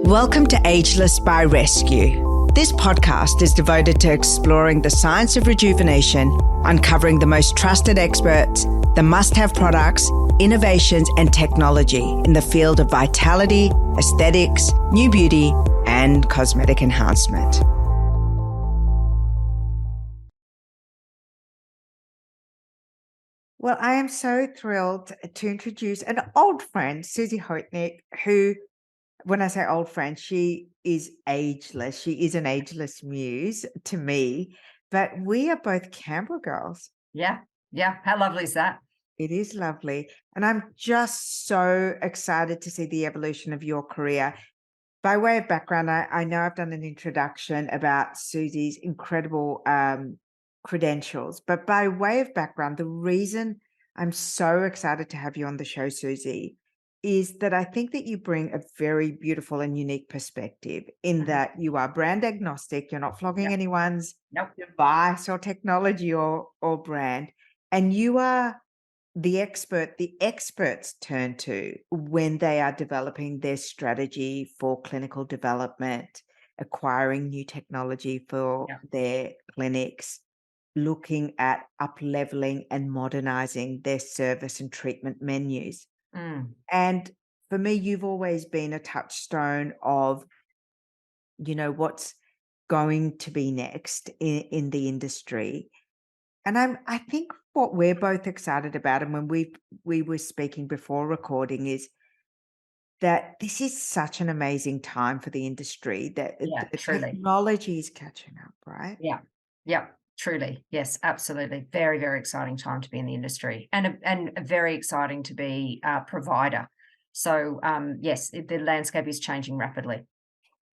Welcome to Ageless by Rescu. This podcast is devoted to exploring the science of rejuvenation, uncovering the most trusted experts, the must-have products, innovations, and technology in the field of vitality, aesthetics, new beauty, and cosmetic enhancement. Well, I am so thrilled to introduce an old friend, Suzie Hoitink, who, when I say old friend, she is ageless. She is an ageless muse to me, but we are both Canberra girls. Yeah. How lovely is that? It is lovely. And I'm just so excited to see the evolution of your career. By way of background, I know I've done an introduction about Suzie's incredible credentials, but by way of background, the reason I'm so excited to have you on the show, Suzie, is that I think that you bring a very beautiful and unique perspective in that you are brand agnostic. You're not flogging anyone's device or technology or brand, and you are the experts turn to when they are developing their strategy for clinical development, acquiring new technology for their clinics, looking at up-leveling and modernizing their service and treatment menus. And for me, you've always been a touchstone of, what's going to be next in the industry. And I think what we're both excited about, and when we were speaking before recording, is that this is such an amazing time for the industry, that the truly. technology is catching up, right? Yeah, truly. Yes, absolutely. Very, very exciting time to be in the industry, and very exciting to be a provider. So, yes, the landscape is changing rapidly.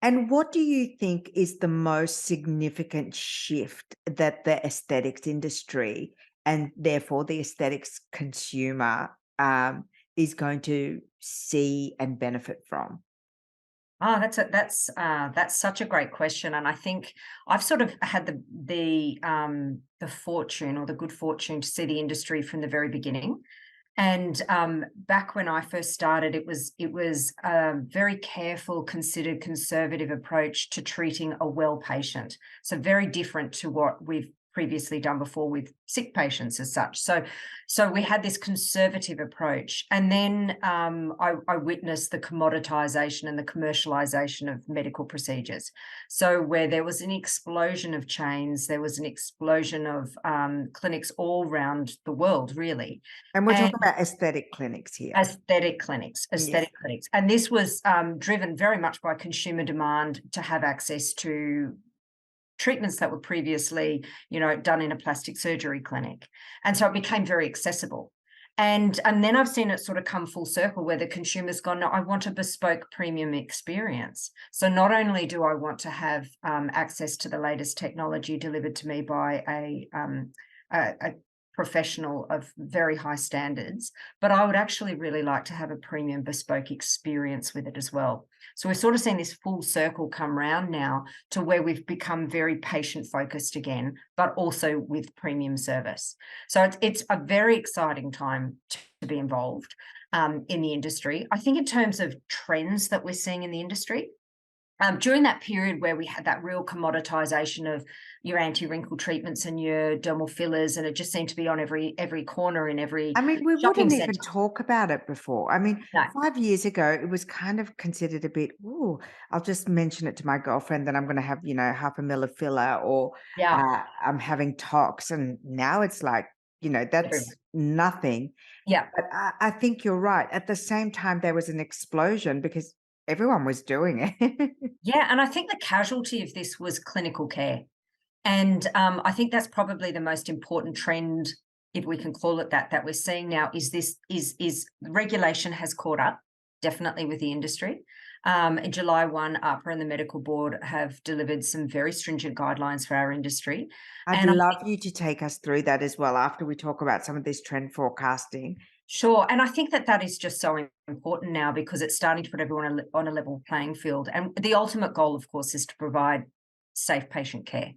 And what do you think is the most significant shift that the aesthetics industry and therefore the aesthetics consumer is going to see and benefit from? Oh, that's such a great question, and I think I've sort of had the fortune or the good fortune to see the industry from the very beginning. And back when I first started, it was a very careful, considered, conservative approach to treating a well patient. So very different to what we've previously done before with sick patients as such. So we had this conservative approach, and then I witnessed the commoditization and the commercialization of medical procedures. So where there was an explosion of chains, there was an explosion of clinics all around the world, really. And we're talking about aesthetic clinics here. Aesthetic clinics. And this was driven very much by consumer demand to have access to treatments that were previously, done in a plastic surgery clinic. And so it became very accessible. And then I've seen it sort of come full circle where the consumer's gone, no, I want a bespoke premium experience. So not only do I want to have access to the latest technology delivered to me by a professional of very high standards, but I would actually really like to have a premium bespoke experience with it as well. So we're sort of seeing this full circle come round now to where we've become very patient focused again, but also with premium service. So it's a very exciting time to be involved in the industry. I think in terms of trends that we're seeing in the industry, during that period where we had that real commoditization of your anti-wrinkle treatments and your dermal fillers, and it just seemed to be on every corner in every We shopping wouldn't centre. even talk about it before. No. 5 years ago, it was kind of considered a bit, "Ooh, I'll just mention it to my girlfriend that I'm gonna have, half a mil of filler," or, "I'm having tox," and now it's like, that's nothing. Yeah. But I think you're right. At the same time, there was an explosion because everyone was doing it. Yeah, and I think the casualty of this was clinical care. And I think that's probably the most important trend, if we can call it that we're seeing now, is regulation has caught up, definitely, with the industry. In July 1, AHPRA and the Medical Board have delivered some very stringent guidelines for our industry. I'd love you to take us through that as well after we talk about some of this trend forecasting. Sure. And I think that is just so important now because it's starting to put everyone on a level playing field. And the ultimate goal, of course, is to provide safe patient care.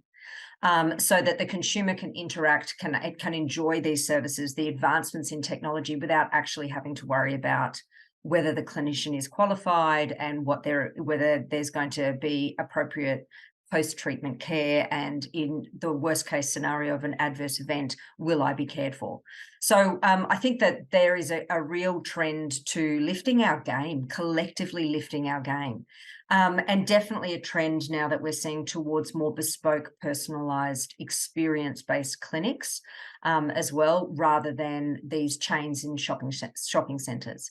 So that the consumer can interact, can enjoy these services, the advancements in technology without actually having to worry about, whether the clinician is qualified and whether there's going to be appropriate post-treatment care, and in the worst case scenario of an adverse event, will I be cared for? So I think that there is a real trend to lifting our game, collectively lifting our game. And definitely a trend now that we're seeing towards more bespoke, personalised, experience-based clinics as well, rather than these chains in shopping centres.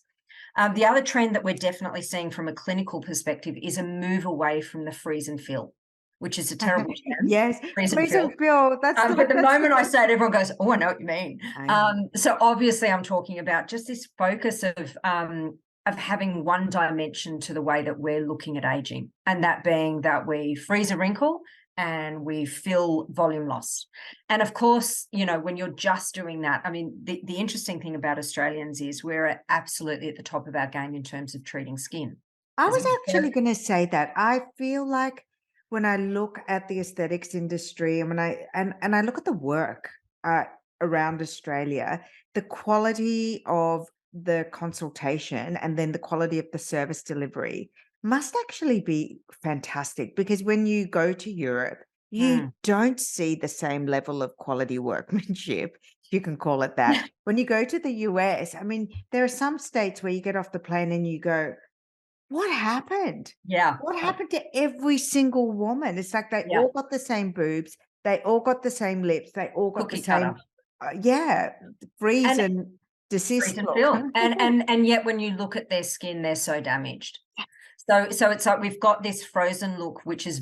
The other trend that we're definitely seeing from a clinical perspective is a move away from the freeze and fill, which is a terrible term. Yes, Freeze and freeze fill. and fill. But the moment I say it, everyone goes, "Oh, I know what you mean." I know. So obviously, I'm talking about just this focus of having one dimension to the way that we're looking at aging, and that being that we freeze a wrinkle and we fill volume loss. And of course, you know, when you're just doing that, I mean, the interesting thing about Australians is we're absolutely at the top of our game in terms of treating skin. I There's was a actually very going to say that. I feel like when I look at the aesthetics industry and when I look at the work uh, around Australia, the quality of the consultation and then the quality of the service delivery must actually be fantastic, because when you go to Europe, you don't see the same level of quality workmanship, if you can call it that. When you go to the US, I mean, there are some states where you get off the plane and you go, what happened? yeah, What happened to every single woman? It's like they yeah, all got the same boobs, they all got the same lips, they all got the cookie cutter. same yeah, freeze And and freeze desist and look. fill. And yet when you look at their skin, they're so damaged. So it's like we've got this frozen look, which is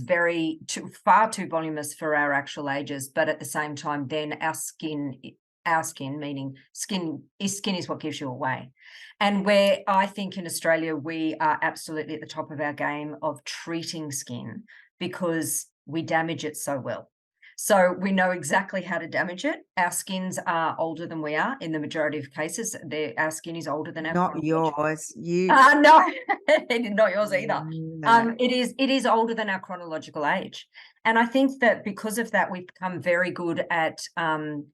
far too voluminous for our actual ages, but at the same time, then our skin, meaning skin is what gives you away. And where I think in Australia we are absolutely at the top of our game of treating skin, because we damage it so well. So we know exactly how to damage it. Our skins are older than we are in the majority of cases. Our skin is older than our Not chronological. yours. You No, not yours either. no. It is older than our chronological age, and I think that because of that, we've become very good at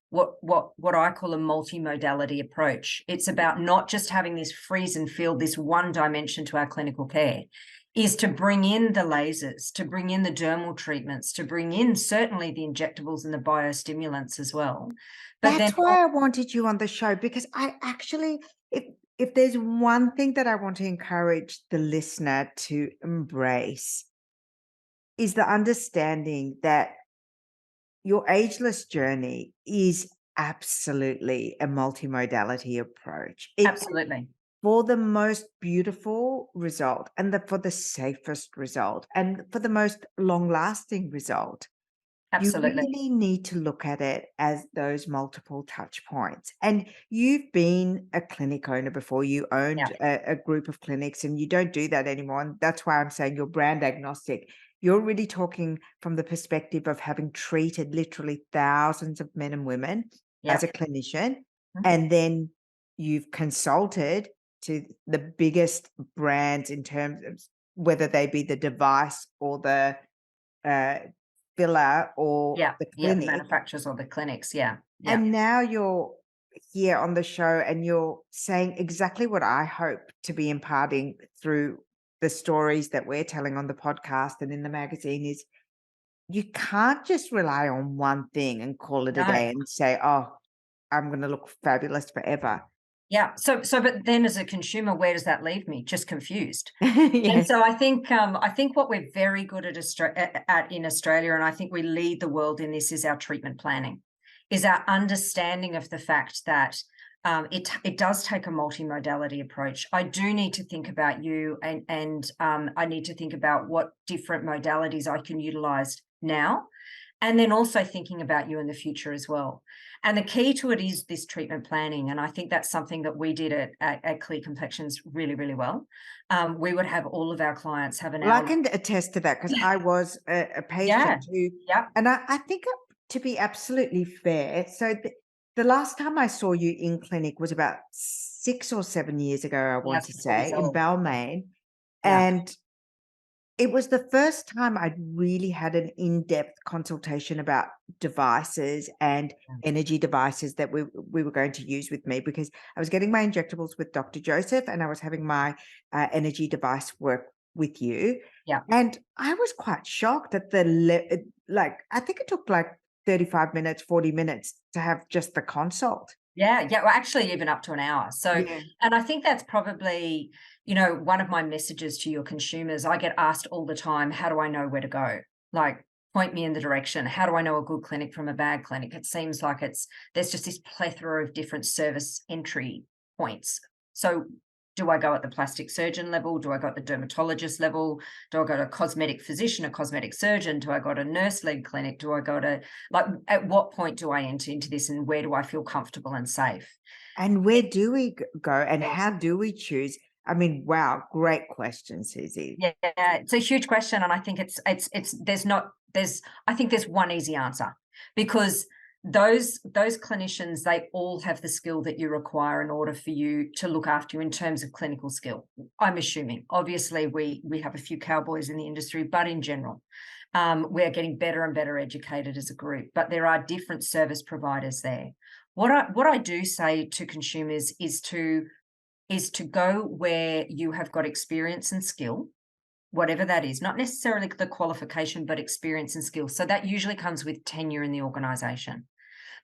what I call a multi-modality approach. It's about not just having this freeze and fill, this one dimension to our clinical care, is to bring in the lasers, to bring in the dermal treatments, to bring in certainly the injectables and the biostimulants as well. But then, That's why I wanted you on the show, because I actually, if there's one thing that I want to encourage the listener to embrace, is the understanding that your ageless journey is absolutely a multimodality approach. absolutely, For the most beautiful result and for the safest result and for the most long lasting result, you absolutely, really need to look at it as those multiple touch points. And you've been a clinic owner before, you yeah, owned a group of clinics, and you don't do that anymore. And that's why I'm saying you're brand agnostic. You're really talking from the perspective of having treated literally thousands of men and women as yeah. a clinician. Mhm. And then you've consulted to the biggest brands in terms of whether they be the device or the uh, filler or Yeah, the yeah, the clinic, manufacturers or the clinics, yeah, yeah, and now you're here on the show and you're saying exactly what I hope to be imparting through the stories that we're telling on the podcast and in the magazine is you can't just rely on one thing and call it a no, day and say, "Oh, I'm gonna look fabulous forever." yeah, so but then as a consumer, where does that leave me? Just confused. And Yes. so I think what we're very good at in Australia, and I think we lead the world in this, is our treatment planning, is our understanding of the fact that it does take a multimodality approach. I do need to think about you, and I need to think about what different modalities I can utilize now, and then also thinking about you in the future as well. And the key to it is this treatment planning. And I think that's something that we did at Clear Complexions really, really well. We would have all of our clients have an Well, I hour. can attest to that because I was a Yeah. patient who, Yeah. and I think to be absolutely fair, so the last time I saw you in clinic was about 6 or 7 years ago, I Yeah. want to Before we say, in sold. Balmain. Yeah. And It was the first time I'd really had an in-depth consultation about devices and Mm. energy devices that we were going to use with me, because I was getting my injectables with Dr. Joseph and I was having my energy device work with you. Yeah. And I was quite shocked at like, I think it took like 35 minutes, 40 minutes to have just the consult. Yeah, yeah, well, actually even up to an hour. So, Yeah. and I think that's probably, one of my messages to your consumers. I get asked all the time, how do I know where to go? Like, point me in the direction. How do I know a good clinic from a bad clinic? It seems like there's just this plethora of different service entry points. So do I go at the plastic surgeon level? Do I go at the dermatologist level? Do I go to a cosmetic physician, a cosmetic surgeon? Do I go to a nurse-led clinic? Do I go to, like, at what point do I enter into this, and where do I feel comfortable and safe? And where do we go and Yes. how do we choose? I mean, wow, great question, Susie. Yeah, it's a huge question, and I think I think there's one easy answer, because those clinicians, they all have the skill that you require in order for you to look after you in terms of clinical skill. I'm assuming. Obviously, we have a few cowboys in the industry, but in general, we're getting better and better educated as a group. But there are different service providers there. What I do say to consumers is to go where you have got experience and skill, whatever that is, not necessarily the qualification, but experience and skill. So that usually comes with tenure in the organization.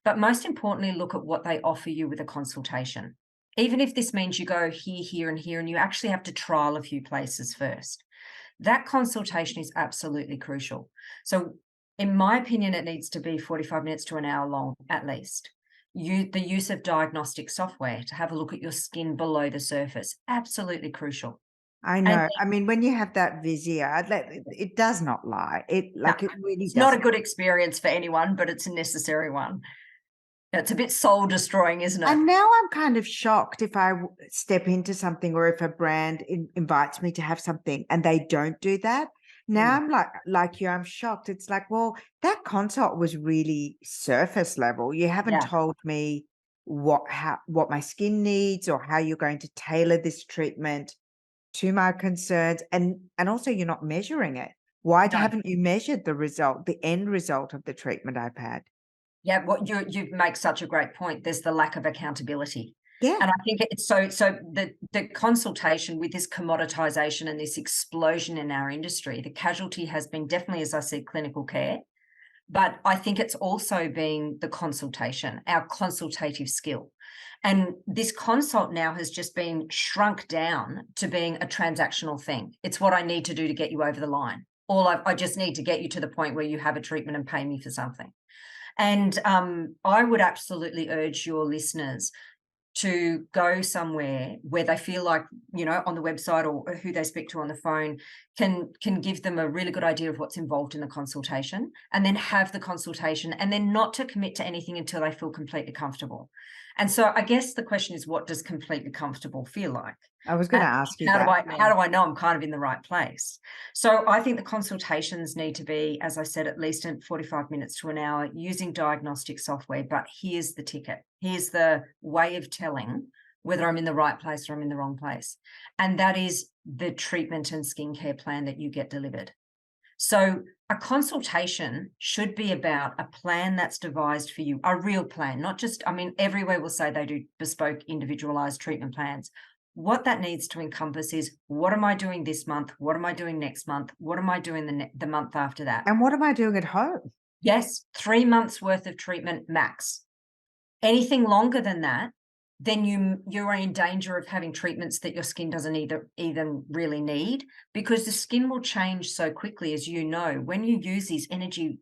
But most importantly, look at what they offer you with a consultation. Even if this means you go here, here, and here, and you actually have to trial a few places first. That consultation is absolutely crucial. So, in my opinion, it needs to be 45 minutes to an hour long at least. The use of diagnostic software to have a look at your skin below the surface, absolutely crucial. I And know. I mean, when you have that Vizia, it does not lie. no, It really it's not a doesn't. good experience for anyone, but it's a necessary one. It's a bit soul destroying, isn't it? And now I'm kind of shocked if I step into something, or if a brand invites me to have something and they don't do that. Now Mm, I'm like you, I'm shocked. It's like, well, that consult was really surface level. You haven't yeah. told me what my skin needs, or how you're going to tailor this treatment to my concerns, and also you're not measuring it. Why No. haven't you measured the result, the end result of the treatment I've had? Yeah, what you make such a great point. There's the lack of accountability. Yeah, And I think it's so the consultation with this commoditization and this explosion in our industry, the casualty has been definitely, as I said, clinical care. But I think it's also been the consultation, our consultative skill. And this consult now has just been shrunk down to being a transactional thing. It's what I need to do to get you over the line. I just need to get you to the point where you have a treatment and pay me for something. And I would absolutely urge your listeners to go somewhere where they feel like, on the website or who they speak to on the phone can give them a really good idea of what's involved in the consultation, and then have the consultation, and then not to commit to anything until they feel completely comfortable. And so I guess the question is, what does completely comfortable feel like? I was going And to ask you how do that. I Yeah. how do I know I'm kind of in the right place? So I think the consultations need to be, as I said, at least in 45 minutes to an hour, using diagnostic software. But here's the ticket. Here's the way of telling whether I'm in the right place or I'm in the wrong place. And that is the treatment and skincare plan that you get delivered. So a consultation should be about a plan that's devised for you, a real plan, not just, everywhere will say they do bespoke, individualized treatment plans. What that needs to encompass is, what am I doing this month? What am I doing next month? What am I doing the month after that? And what am I doing at home? Yes, 3 months worth of treatment max. Anything longer than that, then you are in danger of having treatments that your skin doesn't even really need, because the skin will change so quickly, as you know. When you use these energy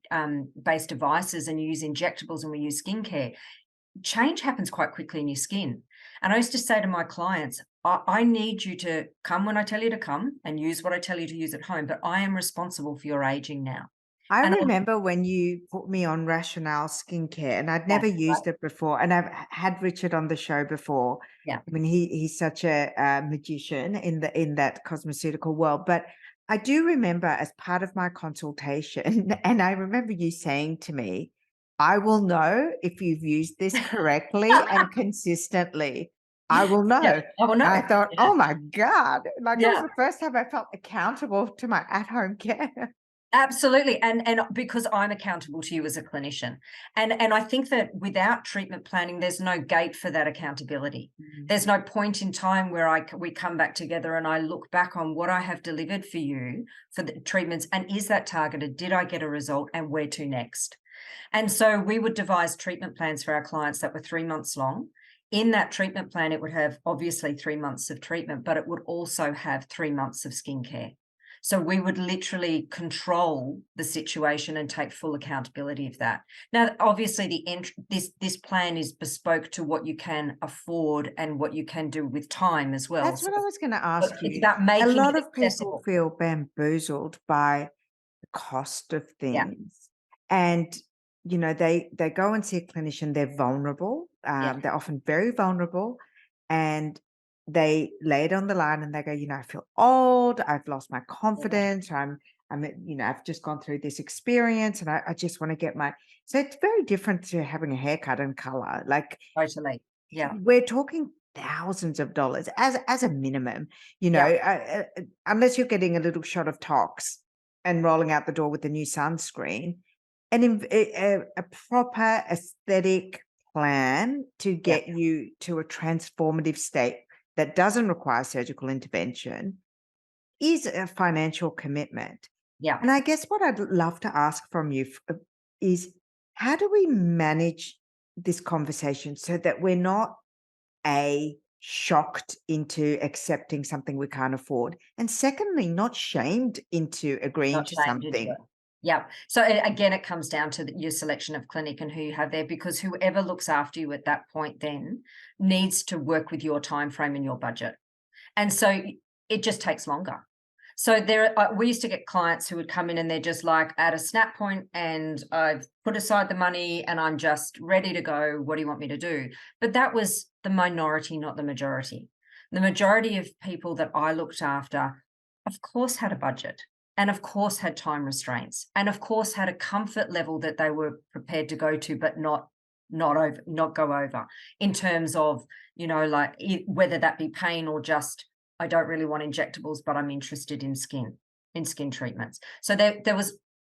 based devices, and you use injectables, and we use skincare, change happens quite quickly in your skin. And I used to say to my clients, I need you to come when I tell you to come, and use what I tell you to use at home, but I am responsible for your aging now. I And remember when you put me on Rationale skincare, and I'd never that's right. used it before. And I've had Richard on the show before. Yeah. I mean, he's such a, magician in that cosmeceutical world. But I do remember, as part of my consultation, and I remember you saying to me, "I will know if you've used this correctly and consistently. I will Yeah, know. I will know. I thought, Yeah. oh my God, like it was Yeah. the first time I felt accountable to my at-home care. Absolutely, and because I'm accountable to you as a clinician, and I think that without treatment planning, there's no gate for that accountability. Mm. There's no point in time where we come back together and I look back on what I have delivered for you for the treatments, and is that targeted? Did I get a result, and where to next? And so we would devise treatment plans for our clients that were 3 months long. In that treatment plan, it would have obviously 3 months of treatment, but it would also have 3 months of skincare. So we would literally control the situation and take full accountability of that. Now, obviously, this plan is bespoke to what you can afford and what you can do with time as well. That's So what I was going to ask it's you. about A making lot it of people accessible. feel bamboozled by the cost of Yeah, things. And, they go and see a clinician, they're vulnerable. yeah, They're often very vulnerable. And they lay it on the line and they go, I feel old, I've lost my yeah, confidence, I've just gone through this experience and I just want to get so it's very different to having a haircut and color. Like totally. Yeah, we're talking thousands of dollars as a minimum, yeah, unless you're getting a little shot of tox and rolling out the door with the new sunscreen, and a proper aesthetic plan to yeah, get you to a transformative state that doesn't require surgical intervention is a financial commitment. yeah. And I guess what I'd love to ask from you is how do we manage this conversation so that we're not shocked into accepting something we can't afford, and secondly, not shamed into agreeing Not to shamed into something. it. Yeah. So again, it comes down to your selection of clinic and who you have there, because whoever looks after you at that point then needs to work with your time frame and your budget. And so it just takes longer. So we used to get clients who would come in and they're just like at a snap point, and I've put aside the money and I'm just ready to go. What do you want me to do? But that was the minority, not the majority. The majority of people that I looked after, of course, had a budget, and of course had time restraints, and of course had a comfort level that they were prepared to go to, but not go over, in terms of, like whether that be pain or just, I don't really want injectables, but I'm interested in skin treatments. So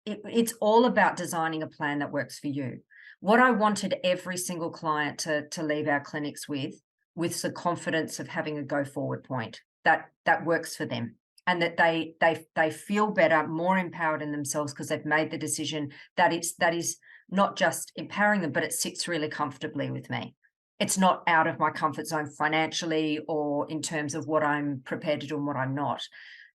it's all about designing a plan that works for you. What I wanted every single client to leave our clinics with the confidence of having a go forward point that works for them, and that they feel better, more empowered in themselves, because they've made the decision that is not just empowering them, but it sits really comfortably with me. It's not out of my comfort zone financially or in terms of what I'm prepared to do and what I'm not.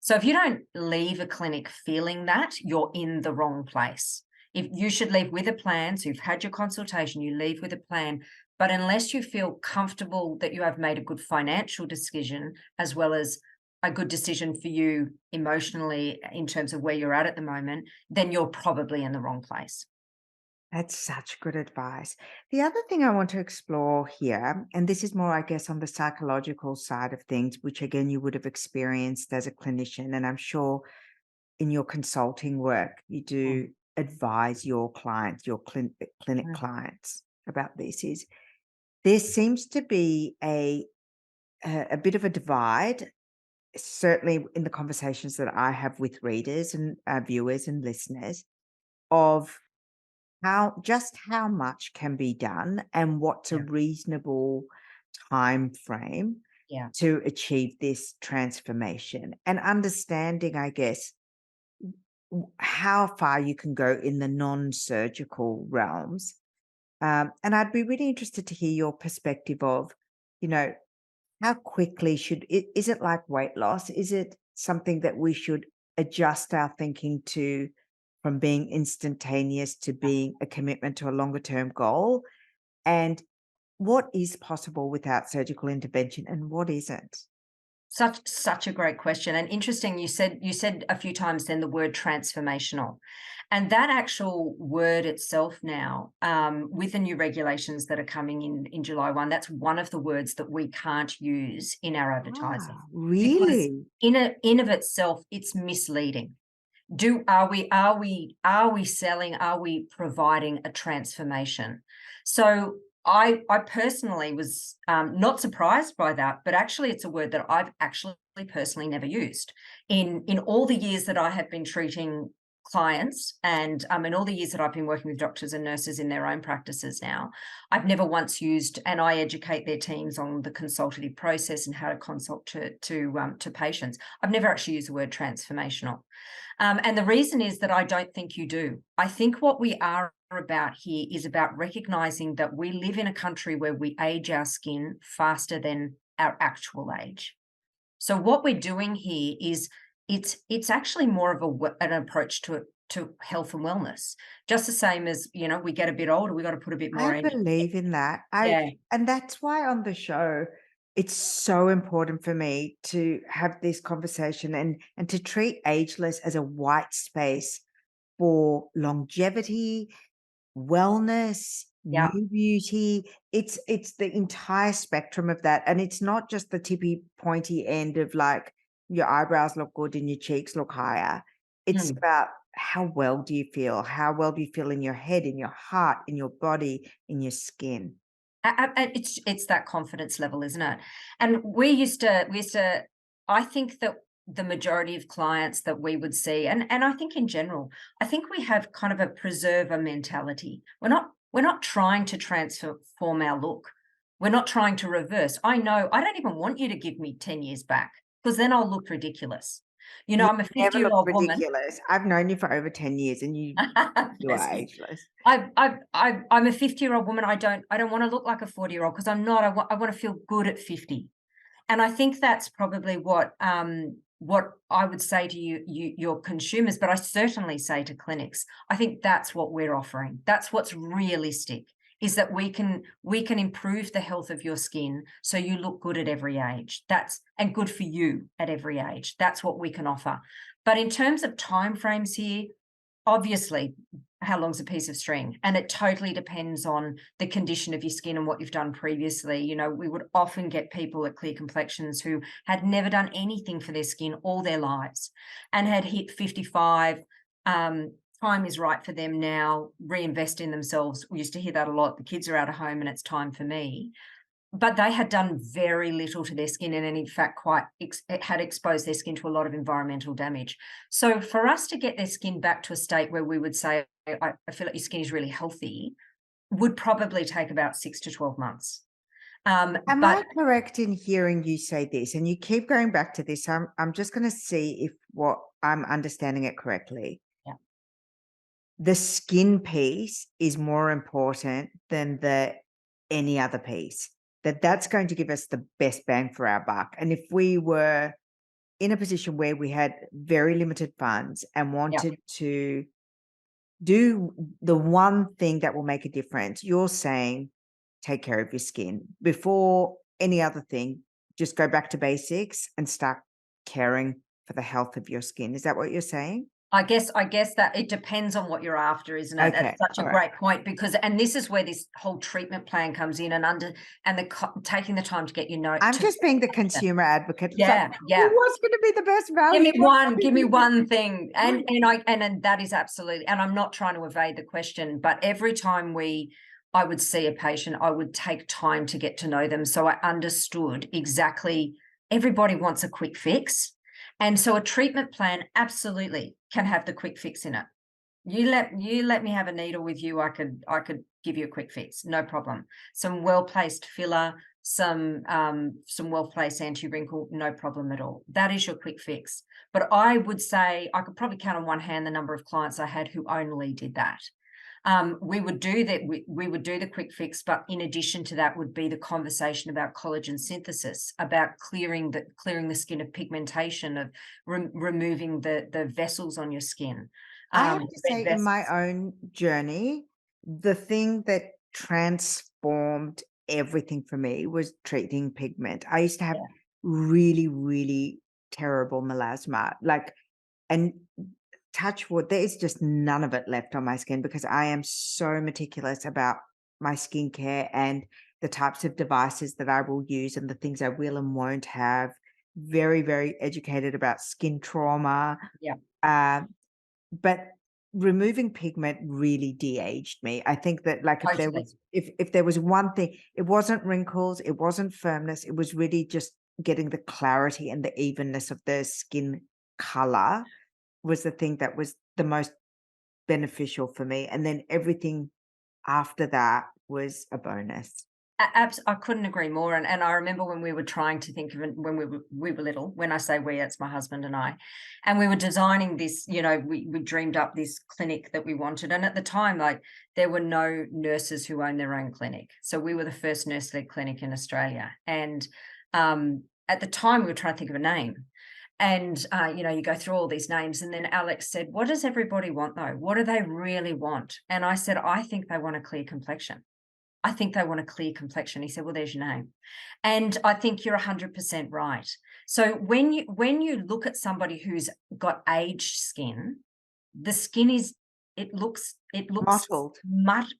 So if you don't leave a clinic feeling that, you're in the wrong place. If you should leave with a plan, so you've had your consultation, you leave with a plan, but unless you feel comfortable that you have made a good financial decision, as well as a good decision for you emotionally in terms of where you're at the moment, then you're probably in the wrong place. That's such good advice. The other thing I want to explore here, and this is more, I guess, on the psychological side of things, which again you would have experienced as a clinician, and I'm sure in your consulting work you Mm, do advise your clients, your clinic mm, clients about this. Is there seems to be a bit of a divide, certainly in the conversations that I have with readers and viewers and listeners, of how much can be done and what's a yeah, reasonable time frame yeah. to achieve this transformation, and understanding, I guess, how far you can go in the non-surgical realms. And I'd be really interested to hear your perspective of, you know, how quickly is it like weight loss? Is it something that we should adjust our thinking to, from being instantaneous to being a commitment to a longer term goal? And what is possible without surgical intervention and what isn't? Such a great question, and interesting. You said a few times then the word transformational, and that actual word itself now, with the new regulations that are coming in July 1, that's one of the words that we can't use in our advertising, Ah, because really? in of itself it's misleading. Are we selling, are we providing a transformation? So I personally was not surprised by that, but actually it's a word that I've actually personally never used in all the years that I have been treating clients, and in all the years that I've been working with doctors and nurses in their own practices now. I've never once used, and I educate their teams on the consultative process and how to consult to patients. I've never actually used the word transformational. And the reason is that I don't think you do. I think what we are about here is about recognizing that we live in a country where we age our skin faster than our actual age. So what we're doing here is it's actually more of an approach to health and wellness. Just the same as, we get a bit older, we got to put a bit more I energy. believe in that. Yeah. And that's why on the show, it's so important for me to have this conversation and to treat ageless as a white space for longevity, wellness, Yeah. new beauty. It's the entire spectrum of that. And it's not just the tippy pointy end of like your eyebrows look good and your cheeks look higher. It's Mm. about how well do you feel? How well do you feel in your head, in your heart, in your body, in your skin? It's that confidence level, isn't it? And we used to I think that the majority of clients that we would see, and I think in general, I think we have kind of a preserver mentality. We're not trying to transform our look. We're not trying to reverse. I know I don't even want you to give me 10 years back, because then I'll look ridiculous. You I'm a never look 50-year-old woman. ridiculous. I've known you for over 10 years and you are Bless you. ageless. I'm a 50-year-old woman. I don't want to look like a 40-year-old, because I'm not. I want to feel good at 50. And I think that's probably what I would say to your consumers, but I certainly say to clinics. I think that's what we're offering. That's what's realistic, is that we can improve the health of your skin so you look good at every age. And good for you at every age. That's what we can offer. But in terms of timeframes here, obviously, how long's a piece of string? And it totally depends on the condition of your skin and what you've done previously. We would often get people at Clear Complexions who had never done anything for their skin all their lives and had hit 55. Time is right for them now, reinvest in themselves. We used to hear that a lot. The kids are out of home and it's time for me. But they had done very little to their skin, and in fact it had exposed their skin to a lot of environmental damage. So for us to get their skin back to a state where we would say, I feel like your skin is really healthy, would probably take about 6 to 12 months. Am But I correct in hearing you say this? And you keep going back to this. I'm just going to see if what I'm understanding it correctly. yeah, The skin piece is more important than the any other piece. That's going to give us the best bang for our buck. And if we were in a position where we had very limited funds and yeah. wanted to do the one thing that will make a difference, you're saying take care of your skin before any other thing. Just go back to basics and start caring for the health of your skin. Is that what you're saying? I guess that it depends on what you're after, isn't it? Okay. That's such a All right. great point, because and this is where this whole treatment plan comes in, and taking the time to get your note I'm to just being the consumer advocate. It's like, yeah, yeah. what's going to be the best Give value? me one thing. And that is absolutely, and I'm not trying to evade the question, but every time I would see a patient, I would take time to get to know them. So I understood exactly everybody wants a quick fix. And so a treatment plan absolutely can have the quick fix in it. You let me have a needle with you. I could give you a quick fix, no problem. Some well-placed filler, some well-placed anti-wrinkle, no problem at all. That is your quick fix. But I would say I could probably count on one hand the number of clients I had who only did that. We would do that. We would do the quick fix, but in addition to that would be the conversation about collagen synthesis, about clearing the skin of pigmentation, of removing the vessels on your skin. I have to Red say, in my vessels. own journey, the thing that transformed everything for me was treating pigment. I used to have Yeah, really, really terrible melasma, and touch wood, there is just none of it left on my skin because I am so meticulous about my skincare and the types of devices that I will use and the things I will and won't have. Very, very educated about skin trauma. yeah, Uh, but removing pigment really de-aged me. I think that, like, if there Totally. was if there was one thing, it wasn't wrinkles, it wasn't firmness, it was really just getting the clarity and the evenness of the skin color was the thing that was the most beneficial for me, and then everything after that was a bonus. I couldn't agree more, and I remember when we were trying to think of it when we were little. When I say we, it's my husband and I, and we were designing this. We dreamed up this clinic that we wanted, and at the time, like, there were no nurses who owned their own clinic, so we were the first nurse-led clinic in Australia. And at the time, we were trying to think of a name, and you go through all these names, and then Alex said, "What does everybody want though? What do they really want?" And I said, "I think they want a clear complexion. I think they want a clear complexion." He said, "Well, there's your name." And I think you're 100% right. So when you look at somebody who's got aged skin, the skin it looks Mottled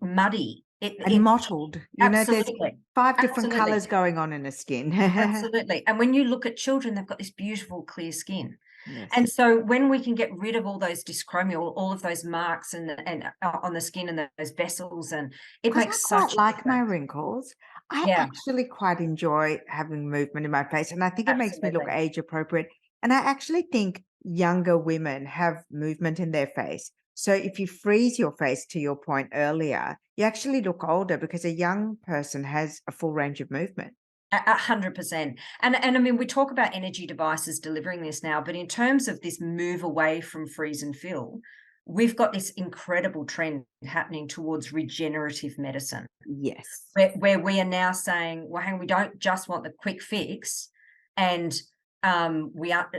muddy. and mottled. There's Absolutely. 5 different Absolutely. colors going on in the skin. Absolutely. And when you look at children, they've got this beautiful clear skin. Yes. And so when we can get rid of all those dyschromia, all of those marks on the skin and those vessels, and it 'Cause I makes quite such a like my difference. wrinkles. I Yeah, actually quite enjoy having movement in my face, and I think it makes me look absolutely. age appropriate. And I actually think younger women have movement in their face. So if you freeze your face, to your point earlier, you actually look older because a young person has a full range of movement. 100%. And I mean, we talk about energy devices delivering this now, but in terms of this move away from freeze and fill, we've got this incredible trend happening towards regenerative medicine, Yes. where we are now saying, well, hang on, we don't just want the quick fix, and we are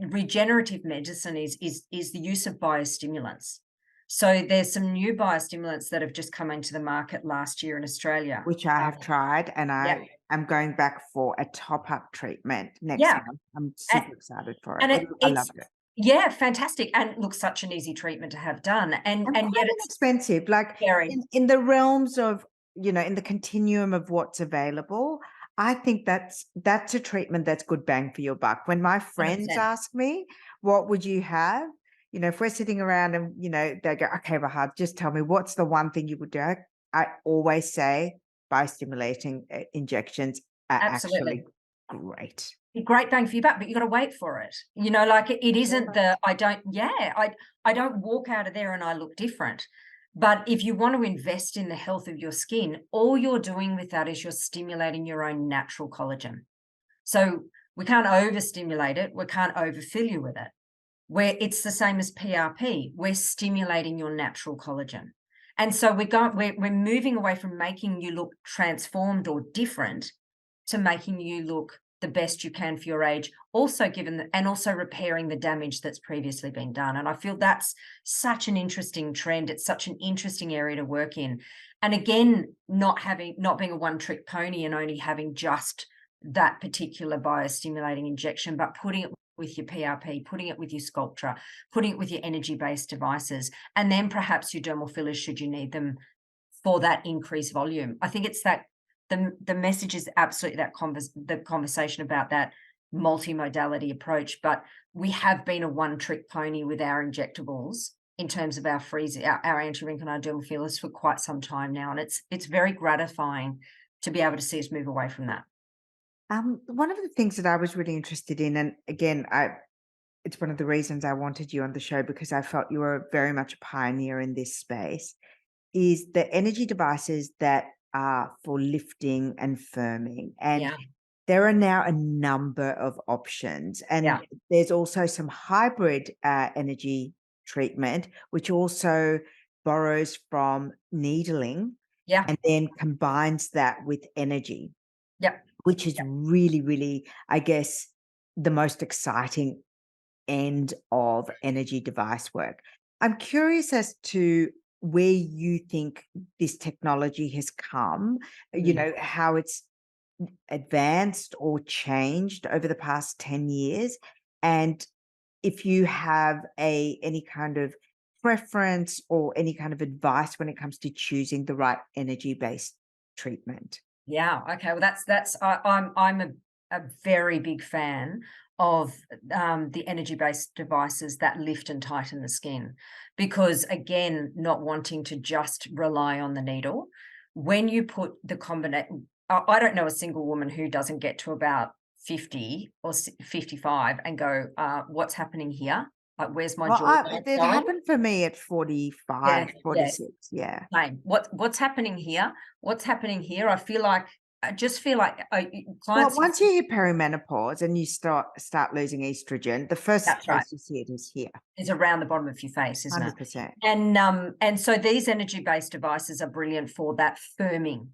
regenerative medicine is the use of biostimulants. So there's some new biostimulants that have just come into the market last year in Australia. Which I have tried, and Yeah, I am going back for a top-up treatment next yeah. month. I'm And, super excited for it. and I it's loved it. yeah, fantastic, and looks such an easy treatment to have done, and And and quite yet it's inexpensive, like, very in the realms of, in the continuum of what's available, I think that's a treatment that's good bang for your buck. When my friends 100%. ask me, "What would you have?" If we're sitting around and, they go, "Okay, Rahad, just tell me what's the one thing you would do?" I always say biostimulating, injections are Absolutely. actually great. Great bang for your buck, but you gotta wait for it. Like, it isn't Correct. the I don't walk out of there and I look different. But if you want to invest in the health of your skin, all you're doing with that is you're stimulating your own natural collagen. So we can't overstimulate it, we can't overfill you with it. Where it's the same as PRP, we're stimulating your natural collagen. And so we're moving away from making you look transformed or different to making you look the best you can for your age, also and also repairing the damage that's previously been done. And I feel that's such an interesting trend. It's such an interesting area to work in. And again, not being a one-trick pony and only having just that particular biostimulating injection, but putting it with your PRP, putting it with your Sculptra, putting it with your energy-based devices, and then perhaps your dermal fillers should you need them for that increased volume. I think it's that the message is absolutely that the conversation about that multimodality approach, but we have been a one-trick pony with our injectables in terms of our freeze, our anti-wrinkle and our dermal fillers for quite some time now, and it's very gratifying to be able to see us move away from that. One of the things that I was really interested in, and again, it's one of the reasons I wanted you on the show because I felt you were very much a pioneer in this space, is the energy devices that are for lifting and firming. And Yeah, there are now a number of options. yeah, And there's also some hybrid energy treatment, which also borrows from needling yeah, and then combines that with energy, yeah. which is really, really, I guess, the most exciting end of energy device work. I'm curious as to where you think this technology has come, Mm. how it's advanced or changed over the past 10 years. And if you have any kind of preference or any kind of advice when it comes to choosing the right energy-based treatment. Yeah, okay, well, that's I'm a very big fan of the energy-based devices that lift and tighten the skin. Because again, not wanting to just rely on the needle, when you put the combination, I don't know a single woman who doesn't get to about 50 or 55 and go, what's happening here? Like, where's my Well, jawline it going? happened for me at 45, Yeah, 46. Yeah. same. What's happening here? What's happening here? I just feel like Well, clients. once you hit perimenopause and you start losing estrogen, the first That's right. place you see it is here. Is around the bottom of your face, isn't it? 100%. And so these energy-based devices are brilliant for that firming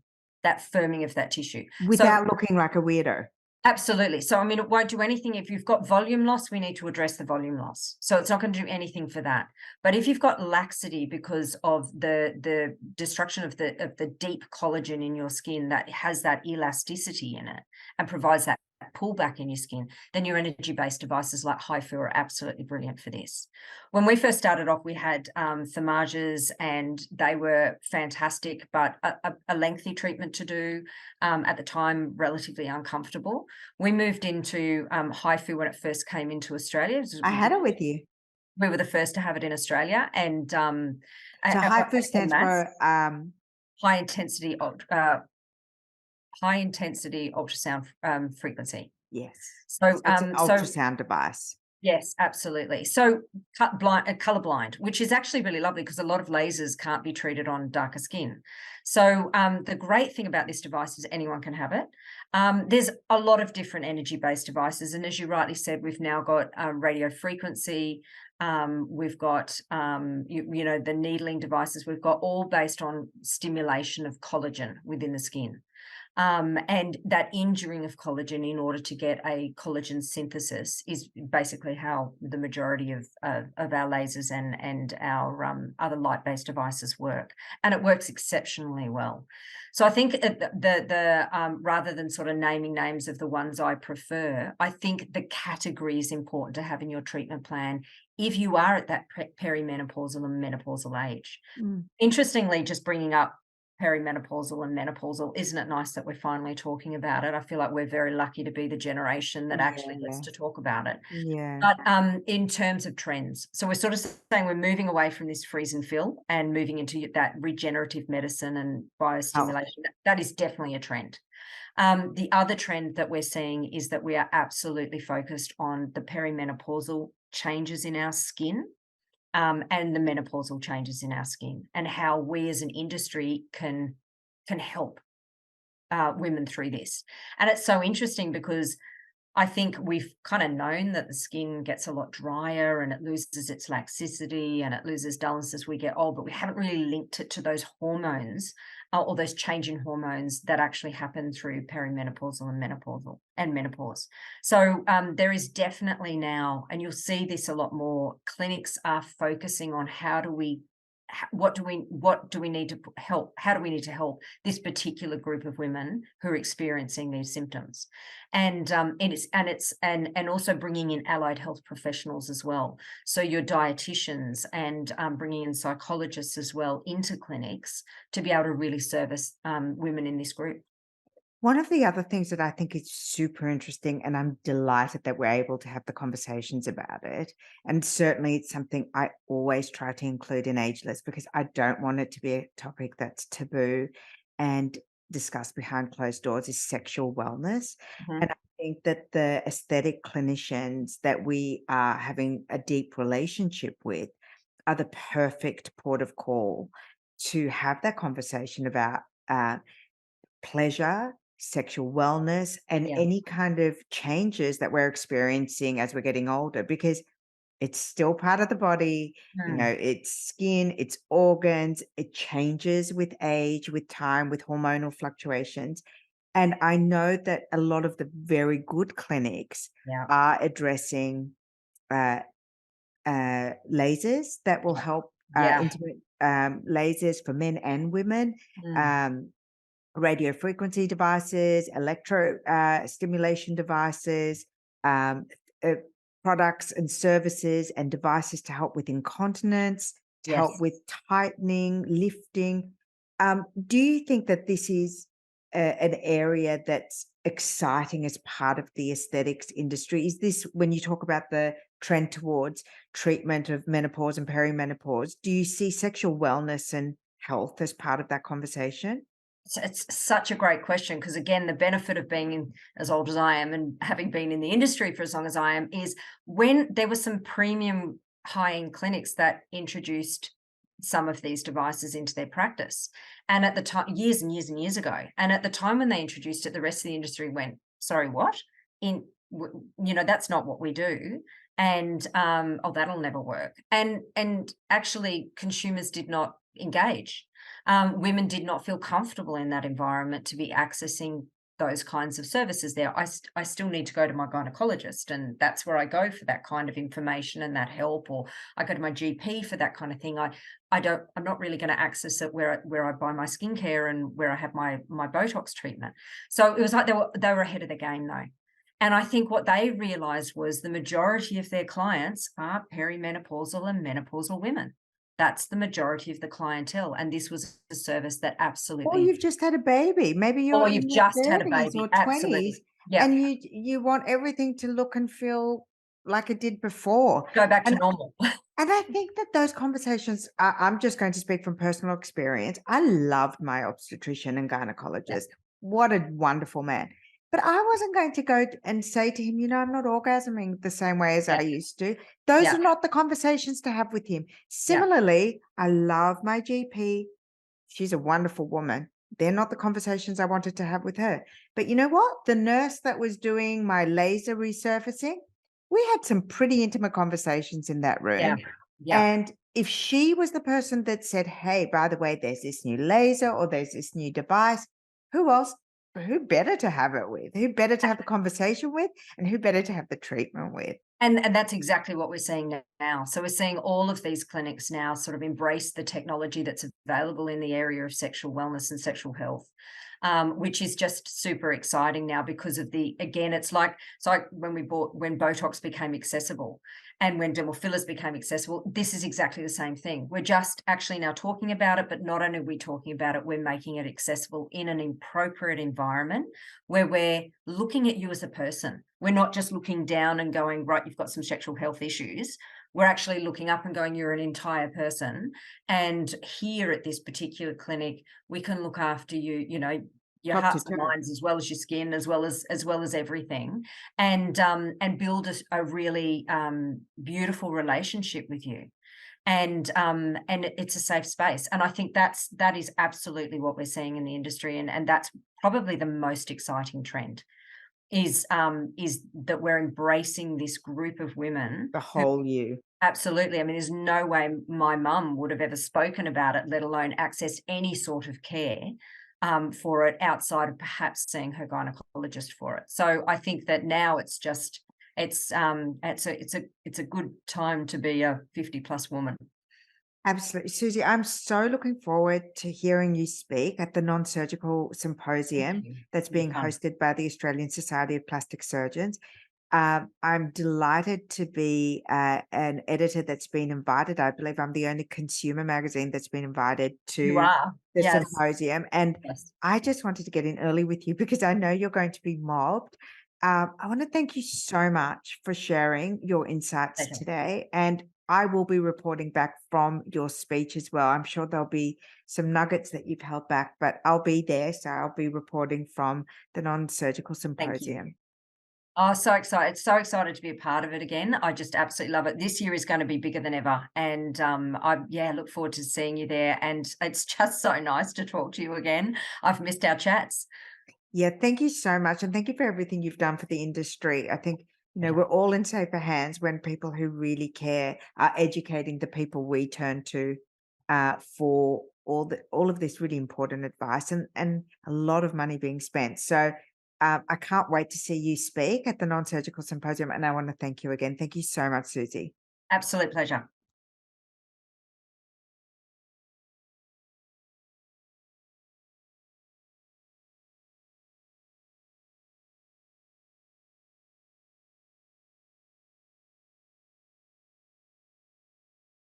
of that tissue. So Without looking like a weirdo. absolutely. So, I mean, it won't do anything if you've got volume loss. We need to address the volume loss. So it's not going to do anything for that. But if you've got laxity because of the destruction of the deep collagen in your skin that has that elasticity in it and provides that pullback in your skin, then your energy-based devices like HIFU are absolutely brilliant for this. When we first started off, we had thermages, and they were fantastic, but a lengthy treatment to do. At the time, relatively uncomfortable. We moved into HIFU when it first came into Australia. I had it with you. We were the first to have it in Australia, and So HIFU stands for high intensity ultrasound frequency. yes. So It's an ultrasound device. yes, absolutely. So colorblind, which is actually really lovely because a lot of lasers can't be treated on darker skin. So the great thing about this device is anyone can have it. There's a lot of different energy-based devices. And as you rightly said, we've now got radio frequency. We've got, the needling devices. We've got all based on stimulation of collagen within the skin. And that injuring of collagen in order to get a collagen synthesis is basically how the majority of our lasers and our other light-based devices work, and it works exceptionally well. So I think the rather than sort of naming names of the ones I prefer, I think the category is important to have in your treatment plan if you are at that perimenopausal and menopausal age. Interestingly, just bringing up perimenopausal and menopausal, isn't it nice that we're finally talking about it? I feel like we're very lucky to be the generation that actually gets to talk about it. Yeah. But in terms of trends, so we're sort of saying we're moving away from this freeze and fill and moving into that regenerative medicine and biostimulation. That is definitely a trend. The other trend that we're seeing is that we are absolutely focused on the perimenopausal changes in our skin. And the menopausal changes in our skin, and how we as an industry can help women through this. And it's so interesting because I think we've kind of known that the skin gets a lot drier and it loses its laxicity and it loses dullness as we get old, but we haven't really linked it to those hormones or those changing hormones that actually happen through perimenopausal and menopause. So there is definitely now, and you'll see this a lot more, clinics are focusing on what do we need to help? How do we need to help this particular group of women who are experiencing these symptoms? And also bringing in allied health professionals as well. So your dietitians and bringing in psychologists as well into clinics to be able to really service women in this group. One of the other things that I think is super interesting, and I'm delighted that we're able to have the conversations about it, and certainly it's something I always try to include in Ageless because I don't want it to be a topic that's taboo and discussed behind closed doors, is sexual wellness. Mhm. And I think that the aesthetic clinicians that we are having a deep relationship with are the perfect port of call to have that conversation about pleasure, sexual wellness, and Yeah. any kind of changes that we're experiencing as we're getting older, because it's still part of the body, Mm. it's skin, it's organs, it changes with age, with time, with hormonal fluctuations. And I know that a lot of the very good clinics Yeah. are addressing uh, lasers that will help, Yeah. intimate lasers for men and women. Mm. Um, Radio frequency devices, electro stimulation devices, um, uh, products and services and devices to help with incontinence, to help Yes. with tightening, lifting. Do you think that this is an area that's exciting as part of the aesthetics industry? Is this when you talk about the trend towards treatment of menopause and perimenopause, do you see sexual wellness and health as part of that conversation? It's such a great question because, again, the benefit of being as old as I am and having been in the industry for as long as I am is when there were some premium high-end clinics that introduced some of these devices into their practice. And at the time, years and years and years ago, and at the time when they introduced it, the rest of the industry went, "Sorry, what? That's not what we do." And oh, that'll never work. And actually, consumers did not engage. Women did not feel comfortable in that environment to be accessing those kinds of services there. I still need to go to my gynecologist, and that's where I go for that kind of information and that help, or I go to my GP for that kind of thing. I'm not really going to access it where I buy my skincare and where I have my Botox treatment. So it was like they were ahead of the game though. And I think what they realized was the majority of their clients are perimenopausal and menopausal women. That's the majority of the clientele, and this was a service that Or absolutely. you've just had a baby. Maybe Or you're you've in your just had a 30s baby, or 20s, absolutely. Yeah, and you want everything to look and feel like it did before. go back to And normal. and I think that those conversations, I'm just going to speak from personal experience. I loved my obstetrician and Yeah, gynecologist. What a wonderful man. But I wasn't going to go and say to him, I'm not orgasming the same way as I yeah, used to. Those yeah, are not the conversations to have with him. yeah, Similarly, I love my GP. She's a wonderful woman. They're not the conversations I wanted to have with her. But you know what? The nurse that was doing my laser resurfacing, we had some pretty intimate conversations in that yeah, room. yeah. And if she was the person that said, hey, by the way, there's this new laser or there's this new device, who else? Who better to have it with? Who better to have the conversation with? And who better to have the treatment with? And that's exactly what we're seeing now. So we're seeing all of these clinics now sort of embrace the technology that's available in the area of sexual wellness and sexual health, which is just super exciting now because of again, it's like when Botox became accessible and when dermal fillers became accessible, this is exactly the same thing. We're just actually now talking about it, but not only are we talking about it, we're making it accessible in an appropriate environment where we're looking at you as a person. We're not just looking down and going, right, you've got some sexual health issues. We're actually looking up and going, you're an entire person. And here at this particular clinic, we can look after you, your Top to hearts and toe. minds, as well as your skin, as well as everything, and build a really beautiful relationship with you. And it's a safe space. And I think that is absolutely what we're seeing in the industry. And that's probably the most exciting trend is that we're embracing this group of women The who whole you. absolutely. I mean, there's no way my mum would have ever spoken about it, let alone accessed any sort of care for it outside of perhaps seeing her gynecologist for it. So I think that now it's a good time to be a 50 plus woman. Absolutely. Susie, I'm so looking forward to hearing you speak at the Non Surgical Thank Symposium you. that's It'll be being fun. hosted by the Australian Society of Plastic Surgeons. I'm delighted to be an editor that's been invited. I believe I'm the only consumer magazine that's been invited You to are. the Yes. symposium. And Yes. I just wanted to get in early with you because I know you're going to be mobbed. I want to thank you so much for sharing your insights Pleasure. today. And I will be reporting back from your speech as well. I'm sure there'll be some nuggets that you've held back, but I'll be there. So I'll be reporting from the Non Surgical Thank you. Symposium. Oh, so excited. So excited to be a part of it again. I just absolutely love it. This year is going to be bigger than ever. And I look forward to seeing you there. And it's just so nice to talk to you again. I've missed our chats. Yeah, thank you so much. And thank you for everything you've done for the industry. I think, Pleasure. we're all in safer hands when people who really care are educating the people we turn to for all of this really important advice and a lot of money being spent. So I can't wait to see you speak at the Non Surgical Symposium. And I want to thank you again. Thank you so much, Susie. Absolute pleasure.